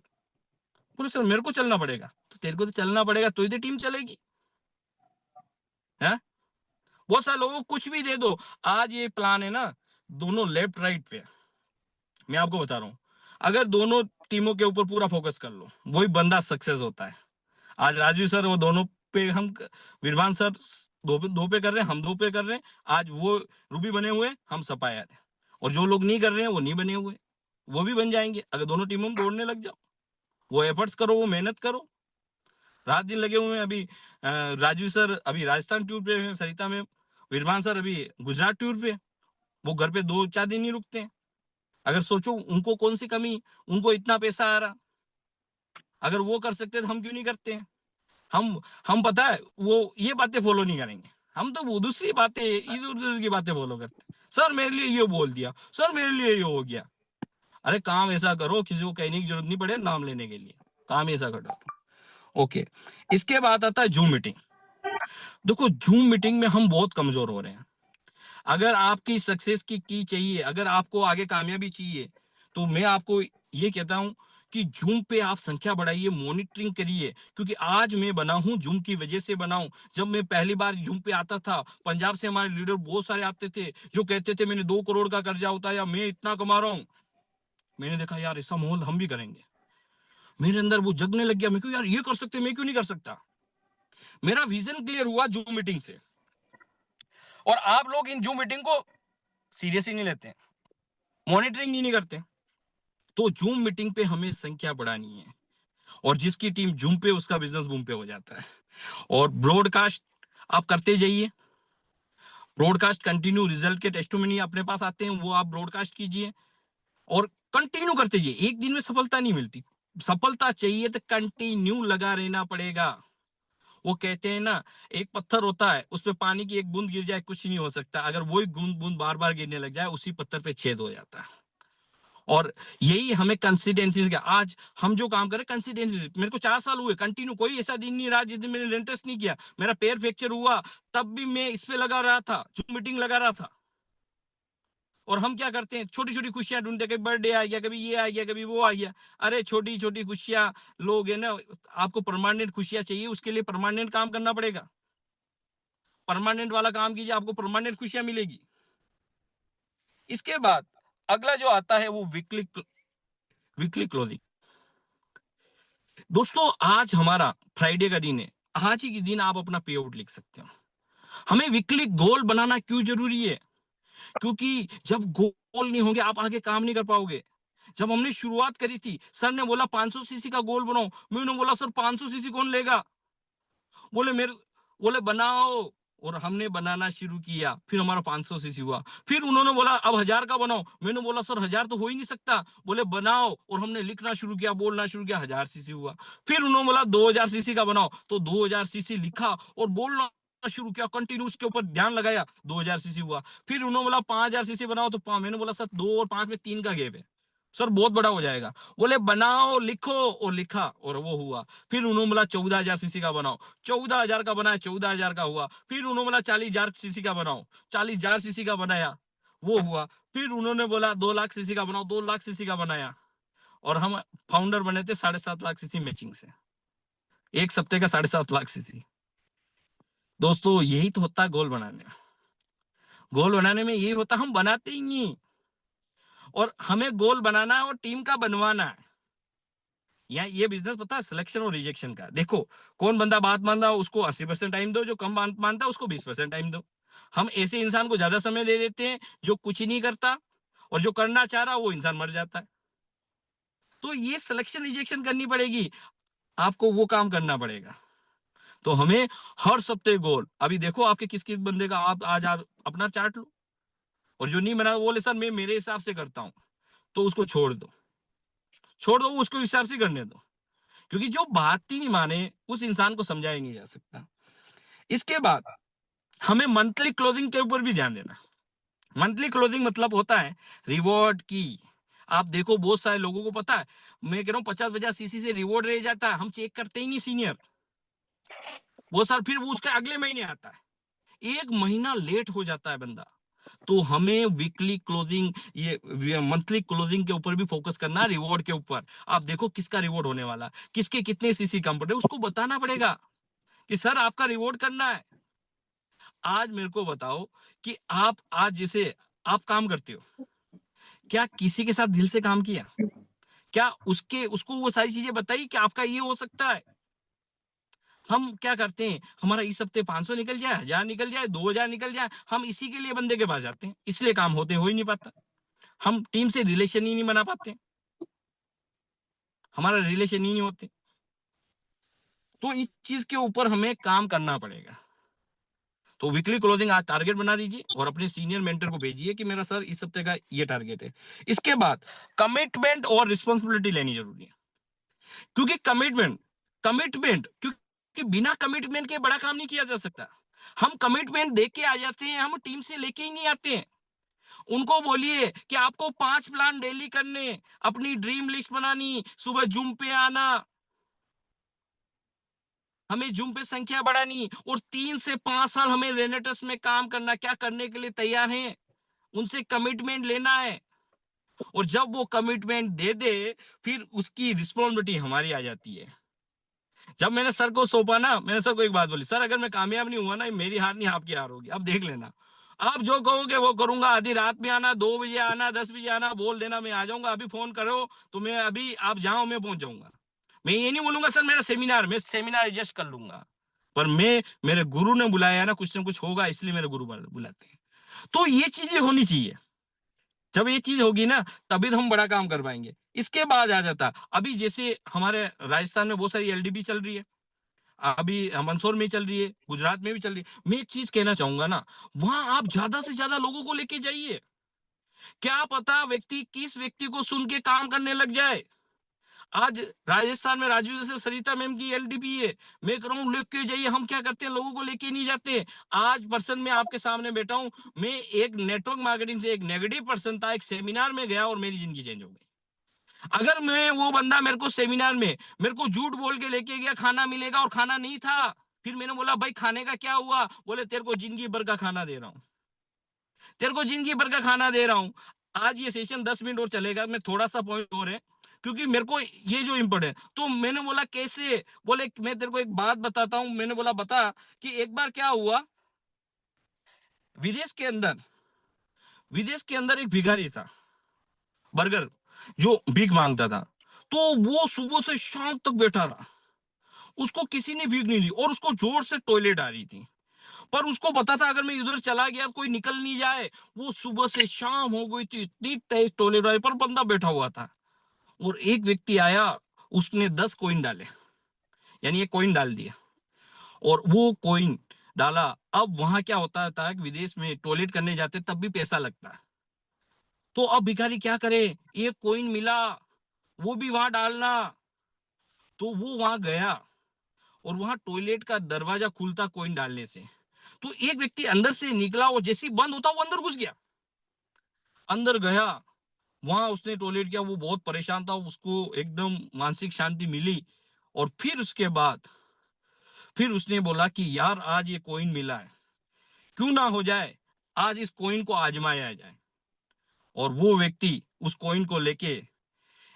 बोले सर मेरे को चलना पड़ेगा। तो तेरे को तो चलना पड़ेगा, तो ही तो टीम चलेगी है। बहुत सारे लोगों को कुछ भी दे दो। आज ये प्लान है ना, दोनों लेफ्ट राइट पे, मैं आपको बता रहा हूं, अगर दोनों टीमों के ऊपर पूरा फोकस कर लो, वही बंदा सक्सेस होता है। आज राजू सर वो दोनों पे, हम विरवान सर दो पे कर रहे हैं, हम दो पे कर रहे हैं। आज वो रूबी बने हुए, हम सपायर है। और जो लोग नहीं कर रहे हैं वो नहीं बने हुए, वो भी बन जाएंगे अगर दोनों टीमों में दौड़ने लग जाओ। वो एफर्ट्स करो, वो मेहनत करो, रात दिन लगे हुए हैं। अभी राजू सर अभी राजस्थान टूर पे हैं, सरिता में। विरवान सर अभी गुजरात टूर पे। वो घर पे 2-4 दिन नहीं रुकते हैं। अगर सोचो उनको कौन सी कमी, उनको इतना पैसा आ रहा, अगर वो कर सकते तो हम क्यों नहीं करते हैं। हम पता है वो ये बातें फॉलो नहीं करेंगे। हम तो वो दूसरी बातें, इधर उधर की बातें फॉलो करते। सर मेरे लिए ये बोल दिया, सर मेरे लिए ये हो गया। अरे काम ऐसा करो, किसी को कहने की जरूरत नहीं पड़े नाम लेने के लिए, काम ऐसा करो। ओके, इसके बाद आता है जूम मीटिंग। देखो जूम मीटिंग में हम बहुत कमजोर हो रहे हैं। अगर आपकी सक्सेस की चाहिए, अगर आपको आगे कामयाबी चाहिए, तो मैं आपको ये कहता हूं कि जूम पे आप संख्या बढ़ाइए, मॉनिटरिंग करिए। क्योंकि आज मैं बना हूं जूम की वजह से बना हूं। जब मैं पहली बार जूम पे आता था, पंजाब से हमारे लीडर बहुत सारे आते थे जो कहते थे मैंने 2 करोड़ का कर्जा उतारा, मैं इतना कमा रहा हूं। मैंने देखा यार ऐसा माहौल हम भी करेंगे। मेरे अंदर वो जगने लग गया, मैं क्यों यार ये कर सकते, मैं क्यों नहीं कर सकता। मेरा विजन क्लियर हुआ जूम मीटिंग से। और आप लोग इन जूम मीटिंग को सीरियस ही नहीं लेते, मॉनिटरिंग ही नहीं करते। तो जूम मीटिंग पे हमें संख्या बढ़ानी है, और जिसकी टीम जूम पे, उसका बिजनेस बूम पे हो जाता है। और ब्रॉडकास्ट आप करते जाइए, ब्रॉडकास्ट कंटिन्यू, रिजल्ट के टेस्टिमनी अपने पास आते हैं, वो आप ब्रॉडकास्ट कीजिए और कंटिन्यू करते जाइए। एक दिन में सफलता नहीं मिलती, सफलता चाहिए तो कंटिन्यू लगा रहना पड़ेगा। वो कहते हैं ना, एक पत्थर होता है, उस पे पानी की एक बूंद गिर जाए कुछ नहीं हो सकता, अगर वही बूंद बूंद बार बार गिरने लग जाए उसी पत्थर पे छेद हो जाता है। और यही हमें कंसिस्टेंसी, आज हम जो काम करें कंसिस्टेंसी। मेरे को 4 साल हुए कंटिन्यू, कोई ऐसा दिन नहीं रहा जिस दिन मैंने इंटरेस्ट नहीं किया। मेरा पैर फ्रैक्चर हुआ तब भी मैं इस पे लगा रहा था, जूम मीटिंग लगा रहा था। और हम क्या करते हैं, छोटी छोटी खुशियां ढूंढते, कभी बर्थडे आ गया, कभी ये आ गया, कभी वो आ गया। अरे छोटी छोटी खुशियां लोग है ना, आपको परमानेंट खुशियां चाहिए, उसके लिए परमानेंट काम करना पड़ेगा। परमानेंट वाला काम कीजिए, आपको परमानेंट खुशियां मिलेगी। इसके बाद अगला जो आता है वो वीकली, वीकली क्लोजिंग। दोस्तों आज हमारा फ्राइडे का दिन है, आज ही के दिन आप अपना पे आउट लिख सकते हो। हमें वीकली गोल बनाना क्यों जरूरी है, क्योंकि जब गोल नहीं होंगे आप आगे काम नहीं कर पाओगे। जब हमने शुरुआत करी थी, सर ने बोला 500 सीसी का गोल बनाओ, मैंने बोला सर 500 सीसी कौन लेगा। बोले मेरे, बोले बनाओ। और हमने बनाना शुरू किया, फिर हमारा 500 सीसी हुआ। फिर उन्होंने बोला अब 1000 का बनाओ, मैंने बोला सर 1000 तो हो ही नहीं सकता। बोले बनाओ, और हमने लिखना शुरू किया, बोलना शुरू किया, 1000 सीसी हुआ। फिर उन्होंने बोला 2000 सीसी का बनाओ, तो 2000 सीसी लिखा और बोलना शुरू किया, कंटिन्यू उसके ऊपर ध्यान लगाया, 2000 सीसी हुआ। फिर उन्होंने बोला 5000 सीसी बनाओ, तो मैंने बोला सर 2 और 5 में 3 का गैप है, सर बहुत बड़ा हो जाएगा। बोले बनाओ लिखो, और लिखा और वो हुआ। फिर उन्होंने बोला 14,000 सीसी का बनाओ, 14,000 का बनाया, 14,000 का हुआ। फिर उन्होंने बोला 40,000 सीसी का बनाओ, 40,000 सीसी का बनाया, वो हुआ। फिर उन्होंने बोला 2 लाख सीसी का बनाओ, 2 लाख सीसी का बनाया। और हम फाउंडर बने थे 7.5 लाख सीसी मैचिंग से, एक सप्ते का 7.5 लाख सीसी। दोस्तों यही तो होता है गोल बनाने में। गोल बनाने में यही होता, हम बनाते ही नहीं। और हमें गोल बनाना है और टीम का बनवाना है। ये बिजनेस पता है सिलेक्शन और रिजेक्शन का। देखो कौन बंदा बात मानता है उसको 80% टाइम दो, जो कम बात मानता है उसको 20% टाइम दो। हम ऐसे इंसान को ज्यादा समय दे देते हैं जो कुछ ही नहीं करता, और जो करना चाह रहा वो इंसान मर जाता है। तो ये सिलेक्शन रिजेक्शन करनी पड़ेगी, आपको वो काम करना पड़ेगा। तो हमें हर सप्ते गोल, अभी देखो आपके किस किस बंदे का, आप अपना चार्ट लो, और जो नहीं बना वो बोले सर मैं मेरे हिसाब से करता हूं, तो उसको छोड़ दो, छोड़ दो, उसको हिसाब से करने दो। क्योंकि जो बात ही नहीं माने उस इंसान को समझाया ही नहीं जा सकता। इसके बाद हमें मंथली क्लोजिंग के ऊपर भी ध्यान देना। मंथली क्लोजिंग मतलब होता है रिवॉर्ड की। आप देखो बहुत सारे लोगों को पता है, मैं कह रहा हूँ 50-50 सीसी से रिवॉर्ड रह जाता है, हम चेक करते ही नहीं सीनियर, वो सर फिर वो उसका अगले महीने आता है, 1 महीना लेट हो जाता है बंदा। तो हमें वीकली क्लोजिंग, ये मंथली क्लोजिंग के ऊपर भी फोकस करना है, रिवॉर्ड के ऊपर। आप देखो किसका रिवॉर्ड होने वाला, किसके कितने सीसी कम पड़े, उसको बताना पड़ेगा कि सर आपका रिवॉर्ड करना है। आज मेरे को बताओ कि आप आज जैसे आप काम करते हो, क्या किसी के साथ दिल से काम किया? क्या उसको वो सारी चीजें बताई कि आपका ये हो सकता है? हम क्या करते हैं, हमारा इस हफ्ते 500 निकल जाए, 1000 निकल जाए, 2000 निकल जाए, हम इसी के लिए बंदे के पास जाते हैं, इसलिए काम हो ही नहीं पाता। हम टीम से रिलेशन ही नहीं बना पाते, हमारा रिलेशन ही नहीं होते। तो इस चीज के ऊपर हमें काम करना पड़ेगा। तो वीकली क्लोजिंग आज टारगेट बना दीजिए और अपने सीनियर मेंटर को भेजिए कि मेरा सर इस हफ्ते का ये टारगेट है। इसके बाद कमिटमेंट और रिस्पॉन्सिबिलिटी लेनी जरूरी है, क्योंकि कमिटमेंट क्योंकि बिना कमिटमेंट के बड़ा काम नहीं किया जा सकता। हम कमिटमेंट दे के आ जाते हैं, हम टीम से लेके ही नहीं आते हैं। उनको बोलिए कि आपको 5 प्लान डेली करने, अपनी ड्रीम लिस्ट बनानी, सुबह जिम पे आना, हमें जिम पे संख्या बढ़ानी, और 3 से 5 साल हमें रेनेटस में काम करना, क्या करने के लिए तैयार हैं, उनसे कमिटमेंट लेना है। और जब वो कमिटमेंट दे दे, फिर उसकी रिस्पॉन्सिबिलिटी हमारी आ जाती है। जब मैंने सर को सौंपा ना, मैंने सर को एक बात बोली, सर अगर मैं कामयाब नहीं हुआ ना, मेरी हार नहीं आपकी हार होगी, अब देख लेना, आप जो कहोगे वो करूंगा। आधी रात में आना, 2 बजे आना, 10 बजे आना, बोल देना मैं आ जाऊंगा, अभी फोन करो तो मैं अभी आप जाओ मैं पहुंच जाऊंगा। मैं ये नहीं बोलूंगा सर मेरा सेमिनार, मैं सेमिनार एडजस्ट कर लूंगा, पर मैं, मेरे गुरु ने बुलाया ना, कुछ ना कुछ होगा, इसलिए मेरे गुरु बुलाते हैं। तो ये चीजें होनी चाहिए। जब ये चीज होगी ना, तभी तो हम बड़ा काम कर पाएंगे। इसके बाद आ जाता, अभी जैसे हमारे राजस्थान में बहुत सारी एलडीबी चल रही है, अभी मंदसौर में चल रही है, गुजरात में भी चल रही है। मैं एक चीज कहना चाहूंगा ना, वहां आप ज्यादा से ज्यादा लोगों को लेके जाइए। क्या पता व्यक्ति किस व्यक्ति को सुन के काम करने लग जाए। आज राजस्थान में राजू जैसे सरिता मैम की एलडीपी है, मैं कह रहा हूँ लेके जाइए। हम क्या करते हैं, लोगों को लेके नहीं जाते। आज पर्सन में आपके सामने बैठा हूं, मैं एक नेटवर्क मार्केटिंग से एक नेगेटिव पर्सन था, एक सेमिनार में गया और मेरी जिंदगी चेंज हो गई। अगर मैं वो बंदा मेरे को सेमिनार में मेरे को झूठ बोल के लेके गया खाना मिलेगा और खाना नहीं था, फिर मैंने बोला भाई खाने का क्या हुआ, बोले तेरे को जिंदगी भर का खाना दे रहा हूँ, तेरे को जिंदगी भर का खाना दे रहा हूँ। आज ये सेशन 10 मिनट और चलेगा, मैं थोड़ा सा पॉइंट और है, क्योंकि मेरे को ये जो इम्पोर्टेंट है। तो मैंने बोला कैसे, बोले मैं तेरे को एक बात बताता हूँ। मैंने बोला बता, कि एक बार क्या हुआ, विदेश के अंदर विदेश के अंदर एक भिखारी था, बर्गर, जो भीख मांगता था। तो वो सुबह से शाम तक बैठा रहा, उसको किसी ने भीख नहीं दी, और उसको जोर से टॉयलेट आ रही थी, पर उसको पता था अगर मैं इधर चला गया कोई निकल नहीं जाए। वो सुबह से शाम हो गई थी, इतनी तेज टॉयलेट आई, पर बंदा बैठा हुआ था। और एक व्यक्ति आया, उसने 10 कॉइन डाले, यानी एक कॉइन डाल दिया, और वो कॉइन डाला। अब वहां क्या होता था कि विदेश में टॉयलेट करने जाते तब भी पैसा लगता है। तो अब भिखारी क्या करे, एक कॉइन मिला, वो भी वहां डालना। तो वो वहां गया, और वहां टॉयलेट का दरवाजा खुलता कॉइन डालने से। तो एक व्यक्ति अंदर से निकला, वो जैसे ही बंद होता वो अंदर घुस गया। अंदर गया, वहां उसने टॉयलेट किया, वो बहुत परेशान था, उसको एकदम मानसिक शांति मिली। और फिर उसने बोला कि यार आज ये कॉइन मिला है, क्यों ना हो जाए, आज इस कॉइन को आजमाया जाए। और वो व्यक्ति उस कॉइन को लेके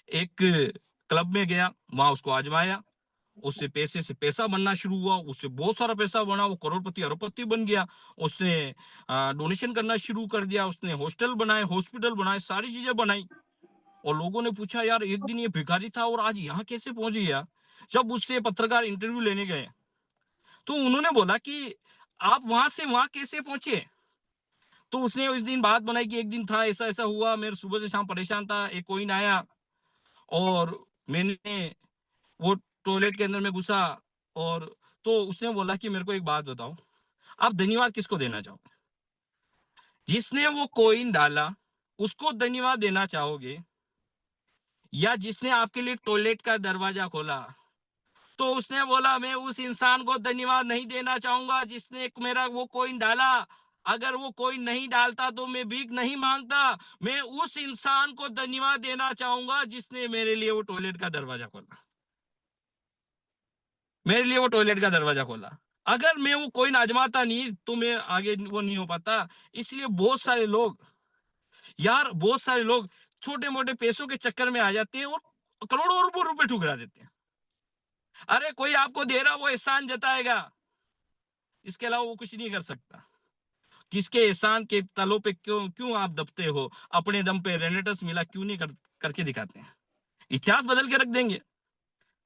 एक क्लब में गया, वहां उसको आजमाया, उससे पैसे से पैसा बनना शुरू हुआ, उससे बहुत सारा पैसा बना, वो करोड़पति अरबपति बन गया। उसने डोनेशन करना शुरू कर दिया, उसने हॉस्टल बनाए, हॉस्पिटल बनाए, सारी चीजें बनाई। और लोगों ने पूछा यार एक दिन ये भिखारी था और आज यहाँ कैसे पहुंच गया। जब उससे पत्रकार इंटरव्यू लेने गए, तो उन्होंने बोला कि आप वहां से वहां कैसे पहुंचे। तो उसने उस दिन बात बनाई कि एक दिन था, ऐसा ऐसा हुआ, मैं सुबह से शाम परेशान था, एक कोइन आया, और मैंने वो टॉयलेट के अंदर में घुसा। और तो उसने बोला कि मेरे को एक बात बताओ, आप धन्यवाद किसको देना चाहोगे, जिसने वो कोइन डाला उसको धन्यवाद देना चाहोगे, या जिसने आपके लिए टॉयलेट का दरवाजा खोला। तो उसने बोला मैं उस इंसान को धन्यवाद नहीं देना चाहूंगा जिसने मेरा वो कॉइन डाला। अगर वो कॉइन नहीं डालता तो मैं भीख नहीं मांगता। मैं उस इंसान को धन्यवाद देना चाहूंगा जिसने मेरे लिए वो टॉयलेट का दरवाजा खोला। मेरे लिए वो टॉयलेट का दरवाजा खोला। अगर मैं वो कॉइन आजमाता नहीं तो मैं आगे वो नहीं हो पाता। इसलिए बहुत सारे लोग, यार बहुत सारे लोग छोटे मोटे पैसों के चक्कर में आ जाते हैं और करोड़ों अरबों रुपए ठुकरा देते हैं। अरे कोई आपको दे रहा वो एहसान जताएगा, इसके अलावा वो कुछ नहीं कर सकता। किसके एहसान के तलों पे क्यों क्यों आप दबते हो? अपने दम पे रेनेटस मिला क्यों नहीं करके दिखाते हैं? इतिहास बदल के रख देंगे।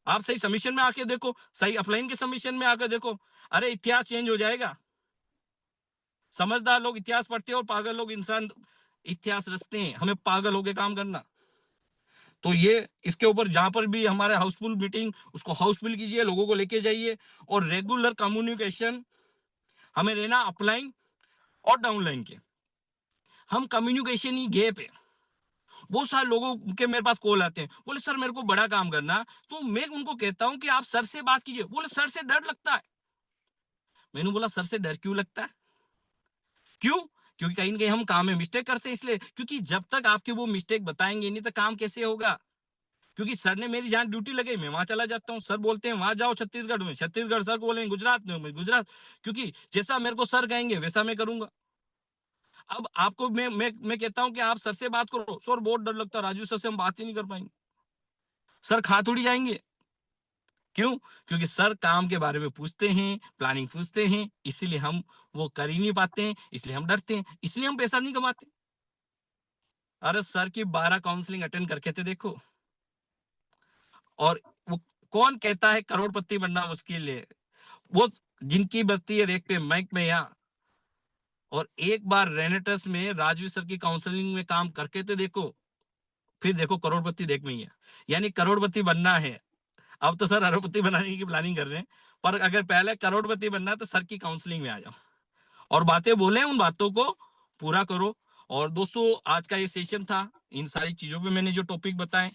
आप सही सबमिशन में आके देखो, सही अपलाइन के सबमिशन में आकर देखो, अरे इतिहास चेंज हो जाएगा। समझदार लोग इतिहास पढ़ते हैं और पागल लोग इंसान इतिहास रचते हैं। हमें पागल होके काम करना। तो ये इसके ऊपर जहां पर भी हमारे हाउसफुल मीटिंग, उसको हाउसफुल कीजिए, लोगों को लेके जाइए और रेगुलर कम्युनिकेशन हमें रहना अपलाइन और डाउनलाइन के। हम कम्युनिकेशन ही गैप है। बहुत सारे लोगों के मेरे पास कॉल आते हैं, बोले सर मेरे को बड़ा काम करना। तो मैं उनको कहता हूं कि आप सर से बात कीजिए। बोले सर से डर लगता है। मैंने बोला सर से डर क्यों लगता है? क्यों? क्योंकि कहीं ना कहीं हम काम में मिस्टेक करते हैं इसलिए। क्योंकि जब तक आपके वो मिस्टेक बताएंगे नहीं तो काम कैसे होगा? क्योंकि सर ने मेरी जहां ड्यूटी लगी मैं वहां चला जाता हूँ। सर बोलते हैं वहां जाओ छत्तीसगढ़ में, छत्तीसगढ़ सर बोलेंगे गुजरात में, मैं गुजरात। क्योंकि जैसा मेरे को सर कहेंगे वैसा मैं करूंगा। अब आपको मैं कहता हूं कि आप सर से बात करो, सर बहुत डर लगता है राजू सर से हम बात ही नहीं कर पाएंगे। सर खा थोड़ी जाएंगे। क्यों? क्योंकि सर काम के बारे में पूछते हैं, प्लानिंग पूछते हैं, इसीलिए हम वो कर ही नहीं पाते हैं, इसलिए हम डरते हैं, इसलिए हम पैसा नहीं कमाते। अरे सर की 12 काउंसलिंग अटेंड करके थे देखो। और वो कौन कहता है करोड़पति बनना मुश्किल है? वो जिनकी बस्ती है रेक पे मैक में यहाँ, और एक बार रेनेटस में राजवीर सर की काउंसलिंग में काम करके तो देखो, फिर देखो करोड़पति देख में ही है। यानी करोड़पति बनना है। अब तो सर अरबपति बनाने की प्लानिंग कर रहे हैं, पर अगर पहले करोड़पति बनना है तो सर की काउंसलिंग में आ जाओ और बातें बोले, उन बातों को पूरा करो। और दोस्तों आज का ये सेशन था, इन सारी चीजों पे मैंने जो टॉपिक बताए,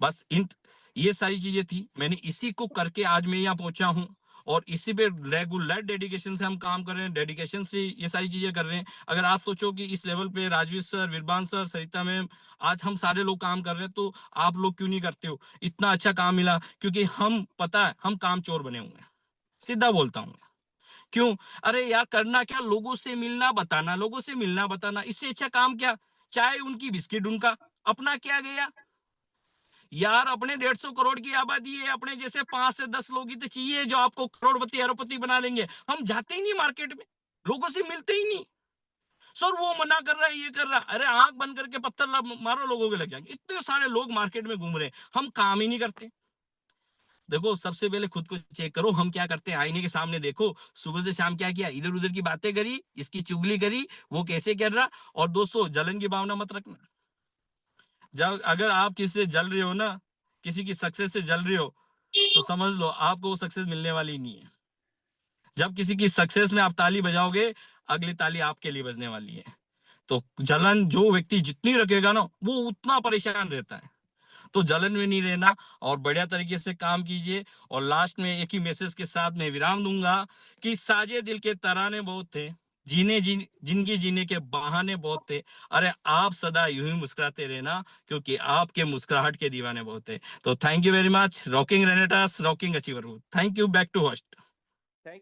बस इन ये सारी चीजें थी, मैंने इसी को करके आज मैं यहाँ पहुंचा हूँ। और इसी पे रेगुलर डेडिकेशन से हम काम कर रहे हैं, डेडिकेशन से ये सारी चीजें कर रहे हैं। अगर आप सोचो कि इस लेवल पे राजवीर सर, विरबान सर, सरिता मैम, आज हम सारे लोग काम कर रहे हैं, तो आप लोग क्यों नहीं करते हो? इतना अच्छा काम मिला क्योंकि हम, पता है, हम काम चोर बने हुए हैं। सीधा बोलता हूँ। क्यों? अरे यार करना क्या, लोगों से मिलना बताना, लोगों से मिलना बताना, इससे अच्छा काम क्या? चाहे उनकी बिस्किट उनका, अपना क्या गया यार? अपने 150 करोड़ की आबादी है, अपने जैसे 5 से 10 लोग ही तो चाहिए जो आपको करोड़पति अरबपति बना लेंगे। हम जाते ही नहीं मार्केट में, लोगों से मिलते ही नहीं। सर वो मना कर रहा है, ये कर रहा है। अरे आंख बंद करके पत्थर मारो, लोगों के लग जाएंगे। इतने सारे लोग मार्केट में घूम रहे हैं, हम काम ही नहीं करते। देखो सबसे पहले खुद को चेक करो, हम क्या करते हैं? आईने के सामने देखो, सुबह से शाम क्या किया, इधर उधर की बातें करी, इसकी चुगली करी, वो कैसे कर रहा। और दोस्तों जलन की भावना मत रखना। जब अगर आप किसी से जल रहे हो ना, किसी की सक्सेस से जल रहे हो, तो समझ लो आपको वो सक्सेस मिलने वाली नहीं है। जब किसी की सक्सेस में आप ताली बजाओगे, अगली ताली आपके लिए बजने वाली है। तो जलन जो व्यक्ति जितनी रखेगा ना, वो उतना परेशान रहता है। तो जलन में नहीं रहना और बढ़िया तरीके से काम कीजिए। और लास्ट में एक ही मैसेज के साथ मैं विराम दूंगा कि साजे दिल के तराने बहुत थे, जिंदगी जीने के बहाने बहुत थे। अरे आप सदा यूं ही मुस्कुराते रहना, क्योंकि आपके मुस्कुराहट के दीवाने बहुत थे। तो thank you very much. Rocking रेनेटास, rocking achiever. Thank you. Back to host. Thank you.